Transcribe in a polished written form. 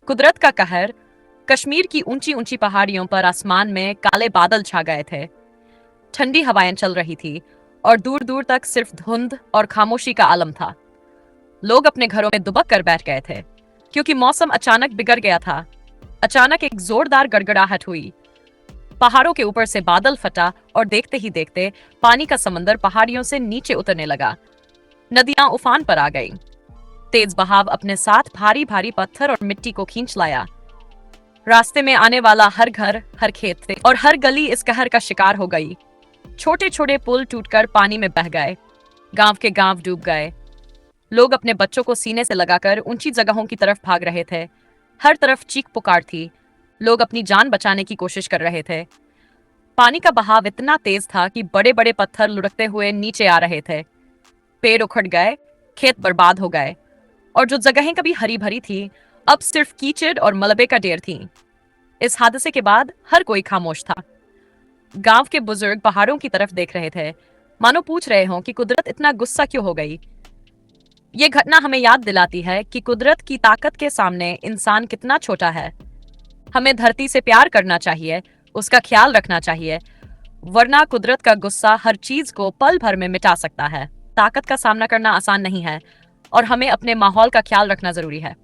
कुदरत का कहर। कश्मीर की ऊंची ऊंची पहाड़ियों पर आसमान में काले बादल छा गए थे। ठंडी हवाएं चल रही थी और दूर दूर तक सिर्फ धुंध और खामोशी का आलम था। लोग अपने घरों में दुबक कर बैठ गए थे क्योंकि मौसम अचानक बिगड़ गया था। अचानक एक जोरदार गड़गड़ाहट हुई। पहाड़ों के ऊपर से बादल फटा और देखते ही देखते पानी का समंदर पहाड़ियों से नीचे उतरने लगा। नदियां उफान पर आ गईं। तेज बहाव अपने साथ भारी भारी पत्थर और मिट्टी को खींच लाया। रास्ते में आने वाला हर घर, हर खेत और हर गली इस कहर का शिकार हो गई। छोटे छोटे पुल टूटकर पानी में बह गए। गांव के गांव डूब गए। लोग अपने बच्चों को सीने से लगाकर ऊंची जगहों की तरफ भाग रहे थे। हर तरफ चीख पुकार थी। लोग अपनी जान बचाने की कोशिश कर रहे थे। पानी का बहाव इतना तेज था कि बड़े बड़े पत्थर लुढ़कते हुए नीचे आ रहे थे। पेड़ उखड़ गए, खेत बर्बाद हो गए और जो जगहें कभी हरी भरी थी अब सिर्फ कीचड़ और मलबे का ढेर थी। इस हादसे के बाद हर कोई खामोश था। गांव के बुजुर्ग पहाड़ों की तरफ देख रहे थे, मानो पूछ रहे हों कि कुदरत इतना गुस्सा क्यों हो गई। ये घटना हमें याद दिलाती है कि कुदरत की ताकत के सामने इंसान कितना छोटा है। हमें धरती से प्यार करना चाहिए, उसका ख्याल रखना चाहिए, वरना कुदरत का गुस्सा हर चीज को पल भर में मिटा सकता है। ताकत का सामना करना आसान नहीं है और हमें अपने माहौल का ख्याल रखना जरूरी है।